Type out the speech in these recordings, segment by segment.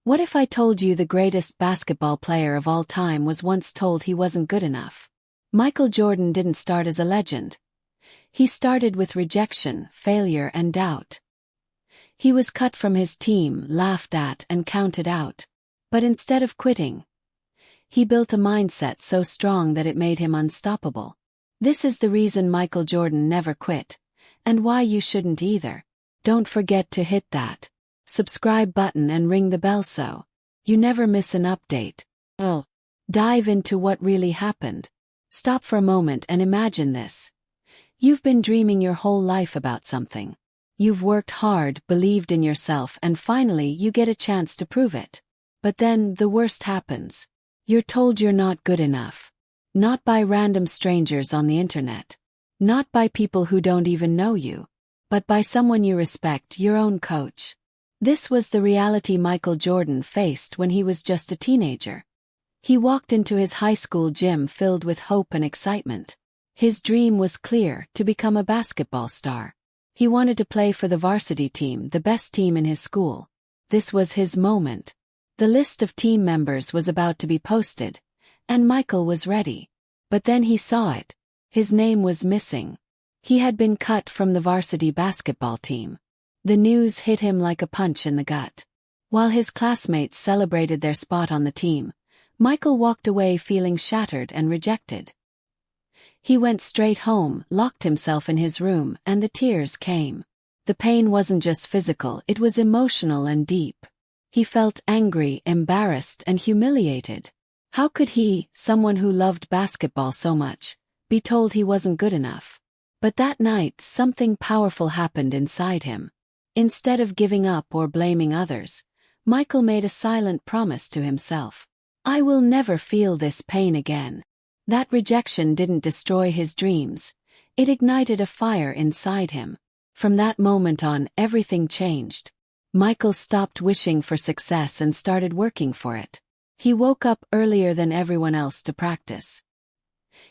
What if I told you the greatest basketball player of all time was once told he wasn't good enough? Michael Jordan didn't start as a legend. He started with rejection, failure, and doubt. He was cut from his team, laughed at, and counted out. But instead of quitting, he built a mindset so strong that it made him unstoppable. This is the reason Michael Jordan never quit, and why you shouldn't either. Don't forget to hit that subscribe button and ring the bell so you never miss an update. Dive into what really happened. Stop for a moment and imagine this. You've been dreaming your whole life about something. You've worked hard, believed in yourself, and finally you get a chance to prove it. But then the worst happens. You're told you're not good enough. Not by random strangers on the internet. Not by people who don't even know you. But by someone you respect, your own coach. This was the reality Michael Jordan faced when he was just a teenager. He walked into his high school gym filled with hope and excitement. His dream was clear: to become a basketball star. He wanted to play for the varsity team, the best team in his school. This was his moment. The list of team members was about to be posted, and Michael was ready. But then he saw it. His name was missing. He had been cut from the varsity basketball team. The news hit him like a punch in the gut. While his classmates celebrated their spot on the team, Michael walked away feeling shattered and rejected. He went straight home, locked himself in his room, and the tears came. The pain wasn't just physical, it was emotional and deep. He felt angry, embarrassed, and humiliated. How could he, someone who loved basketball so much, be told he wasn't good enough? But that night, something powerful happened inside him. Instead of giving up or blaming others, Michael made a silent promise to himself. I will never feel this pain again. That rejection didn't destroy his dreams. It ignited a fire inside him. From that moment on, everything changed. Michael stopped wishing for success and started working for it. He woke up earlier than everyone else to practice.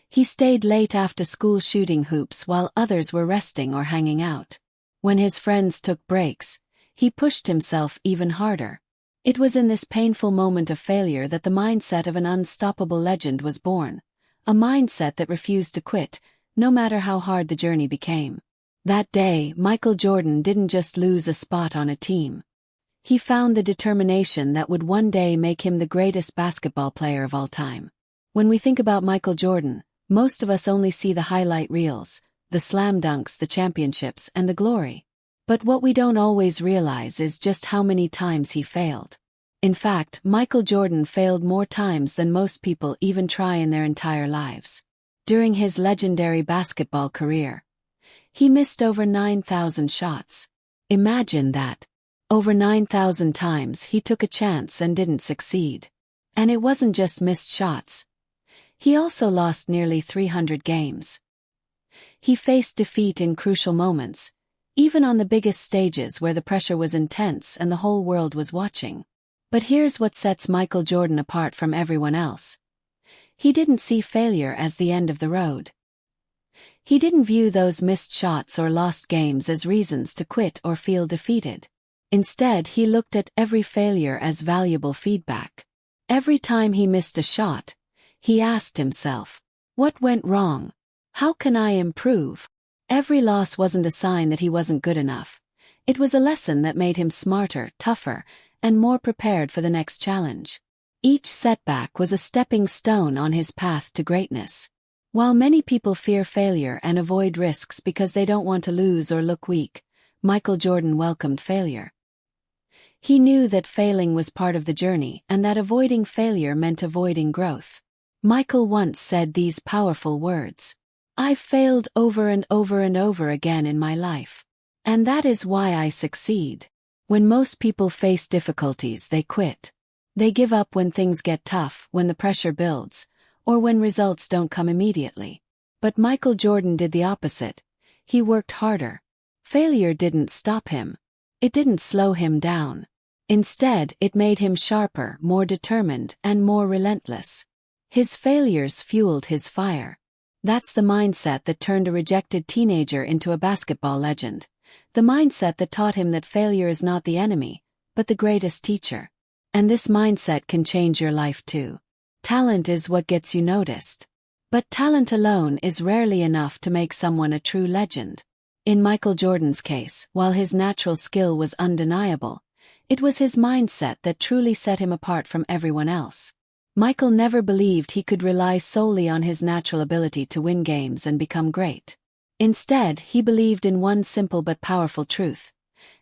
He stayed late after school shooting hoops while others were resting or hanging out. When his friends took breaks, he pushed himself even harder. It was in this painful moment of failure that the mindset of an unstoppable legend was born. A mindset that refused to quit, no matter how hard the journey became. That day, Michael Jordan didn't just lose a spot on a team. He found the determination that would one day make him the greatest basketball player of all time. When we think about Michael Jordan, most of us only see the highlight reels, the slam dunks, the championships, and the glory. But what we don't always realize is just how many times he failed. In fact, Michael Jordan failed more times than most people even try in their entire lives. During his legendary basketball career, he missed over 9,000 shots. Imagine that. Over 9,000 times he took a chance and didn't succeed. And it wasn't just missed shots. He also lost nearly 300 games. He faced defeat in crucial moments, even on the biggest stages where the pressure was intense and the whole world was watching. But here's what sets Michael Jordan apart from everyone else. He didn't see failure as the end of the road. He didn't view those missed shots or lost games as reasons to quit or feel defeated. Instead, he looked at every failure as valuable feedback. Every time he missed a shot, he asked himself, what went wrong? How can I improve? Every loss wasn't a sign that he wasn't good enough. It was a lesson that made him smarter, tougher, and more prepared for the next challenge. Each setback was a stepping stone on his path to greatness. While many people fear failure and avoid risks because they don't want to lose or look weak, Michael Jordan welcomed failure. He knew that failing was part of the journey and that avoiding failure meant avoiding growth. Michael once said these powerful words, "I've failed over and over and over again in my life. And that is why I succeed." When most people face difficulties, they quit. They give up when things get tough, when the pressure builds, or when results don't come immediately. But Michael Jordan did the opposite. He worked harder. Failure didn't stop him. It didn't slow him down. Instead, it made him sharper, more determined, and more relentless. His failures fueled his fire. That's the mindset that turned a rejected teenager into a basketball legend. The mindset that taught him that failure is not the enemy, but the greatest teacher. And this mindset can change your life too. Talent is what gets you noticed. But talent alone is rarely enough to make someone a true legend. In Michael Jordan's case, while his natural skill was undeniable, it was his mindset that truly set him apart from everyone else. Michael never believed he could rely solely on his natural ability to win games and become great. Instead, he believed in one simple but powerful truth: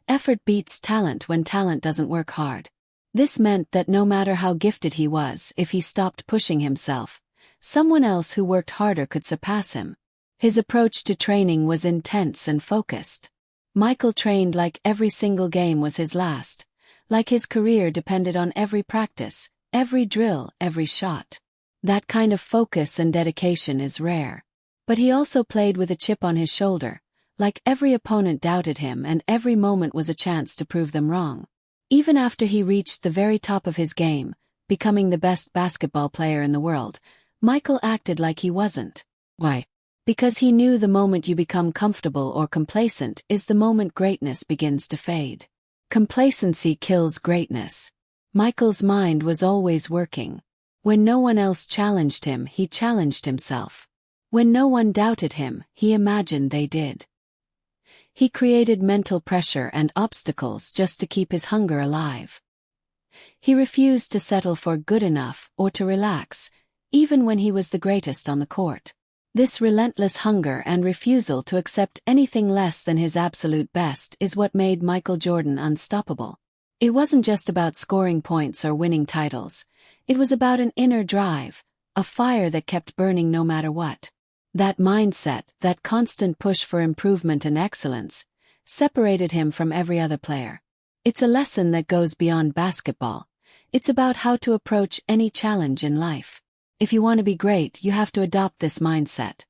effort beats talent when talent doesn't work hard. This meant that no matter how gifted he was, if he stopped pushing himself, someone else who worked harder could surpass him. His approach to training was intense and focused. Michael trained like every single game was his last, like his career depended on every practice, every drill, every shot. That kind of focus and dedication is rare. But he also played with a chip on his shoulder, like every opponent doubted him and every moment was a chance to prove them wrong. Even after he reached the very top of his game, becoming the best basketball player in the world, Michael acted like he wasn't. Why? Because he knew the moment you become comfortable or complacent is the moment greatness begins to fade. Complacency kills greatness. Michael's mind was always working. When no one else challenged him, he challenged himself. When no one doubted him, he imagined they did. He created mental pressure and obstacles just to keep his hunger alive. He refused to settle for good enough or to relax, even when he was the greatest on the court. This relentless hunger and refusal to accept anything less than his absolute best is what made Michael Jordan unstoppable. It wasn't just about scoring points or winning titles. It was about an inner drive, a fire that kept burning no matter what. That mindset, that constant push for improvement and excellence, separated him from every other player. It's a lesson that goes beyond basketball. It's about how to approach any challenge in life. If you want to be great, you have to adopt this mindset.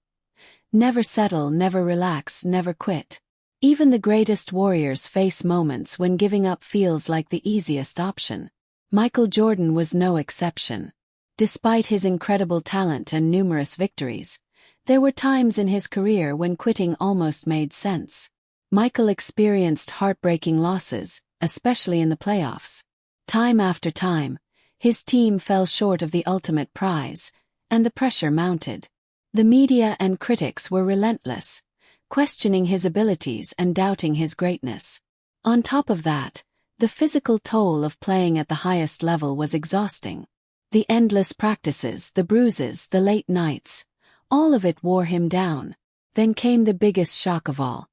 Never settle, never relax, never quit. Even the greatest warriors face moments when giving up feels like the easiest option. Michael Jordan was no exception. Despite his incredible talent and numerous victories, there were times in his career when quitting almost made sense. Michael experienced heartbreaking losses, especially in the playoffs. Time after time, his team fell short of the ultimate prize, and the pressure mounted. The media and critics were relentless, questioning his abilities and doubting his greatness. On top of that, the physical toll of playing at the highest level was exhausting. The endless practices, the bruises, the late nights, all of it wore him down. Then came the biggest shock of all.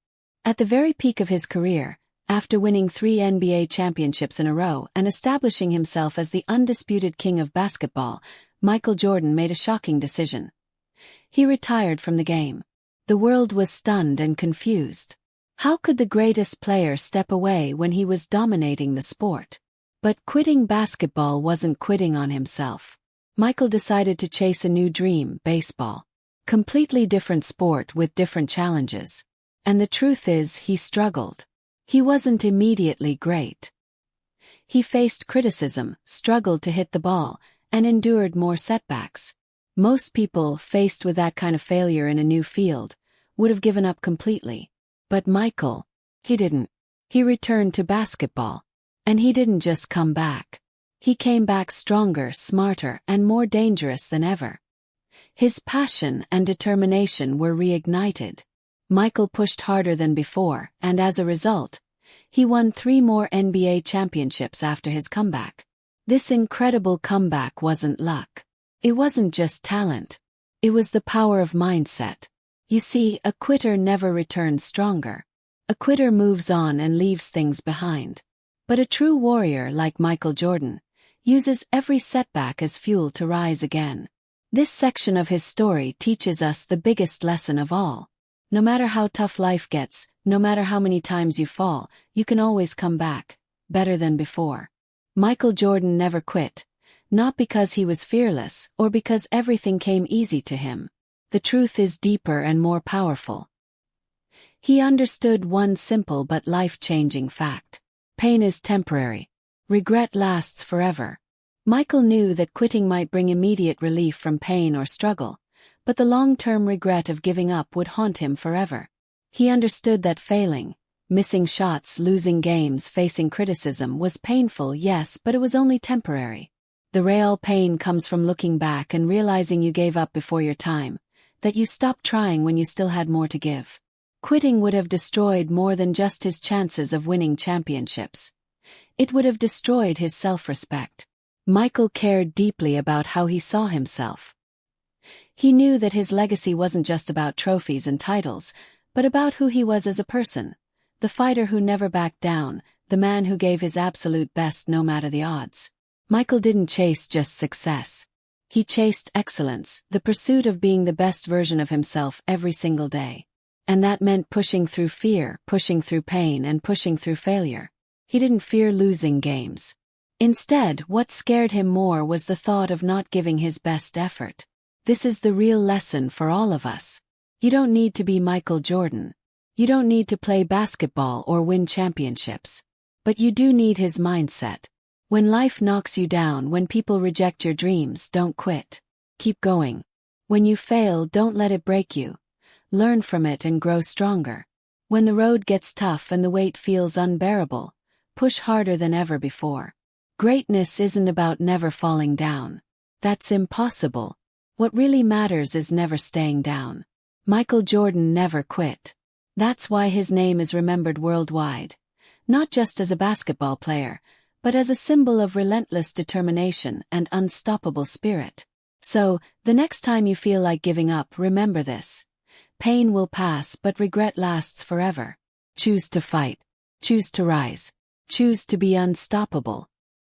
At the very peak of his career, after winning 3 NBA championships in a row and establishing himself as the undisputed king of basketball, Michael Jordan made a shocking decision. He retired from the game. The world was stunned and confused. How could the greatest player step away when he was dominating the sport? But quitting basketball wasn't quitting on himself. Michael decided to chase a new dream: baseball. Completely different sport with different challenges. And the truth is, he struggled. He wasn't immediately great. He faced criticism, struggled to hit the ball, and endured more setbacks. Most people, faced with that kind of failure in a new field, would have given up completely. But Michael, he didn't. He returned to basketball. And he didn't just come back. He came back stronger, smarter, and more dangerous than ever. His passion and determination were reignited. Michael pushed harder than before, and as a result, he won 3 more NBA championships after his comeback. This incredible comeback wasn't luck. It wasn't just talent. It was the power of mindset. You see, a quitter never returns stronger. A quitter moves on and leaves things behind. But a true warrior like Michael Jordan uses every setback as fuel to rise again. This section of his story teaches us the biggest lesson of all. No matter how tough life gets, no matter how many times you fall, you can always come back, better than before. Michael Jordan never quit, not because he was fearless or because everything came easy to him. The truth is deeper and more powerful. He understood one simple but life-changing fact. Pain is temporary. Regret lasts forever. Michael knew that quitting might bring immediate relief from pain or struggle, but the long-term regret of giving up would haunt him forever. He understood that failing, Missing shots, losing games, facing criticism was painful, yes, but it was only temporary. The real pain comes from looking back and realizing you gave up before your time, that you stopped trying when you still had more to give. Quitting would have destroyed more than just his chances of winning championships. It would have destroyed his self-respect. Michael cared deeply about how he saw himself. He knew that his legacy wasn't just about trophies and titles, but about who he was as a person. The fighter who never backed down, the man who gave his absolute best no matter the odds. Michael didn't chase just success. He chased excellence, the pursuit of being the best version of himself every single day. And that meant pushing through fear, pushing through pain, and pushing through failure. He didn't fear losing games. Instead, what scared him more was the thought of not giving his best effort. This is the real lesson for all of us. You don't need to be Michael Jordan. You don't need to play basketball or win championships. But you do need his mindset. When life knocks you down, when people reject your dreams, don't quit. Keep going. When you fail, don't let it break you. Learn from it and grow stronger. When the road gets tough and the weight feels unbearable, push harder than ever before. Greatness isn't about never falling down. That's impossible. What really matters is never staying down. Michael Jordan never quit. That's why his name is remembered worldwide. Not just as a basketball player, but as a symbol of relentless determination and unstoppable spirit. So, the next time you feel like giving up, remember this. Pain will pass, but regret lasts forever. Choose to fight. Choose to rise. Choose to be unstoppable.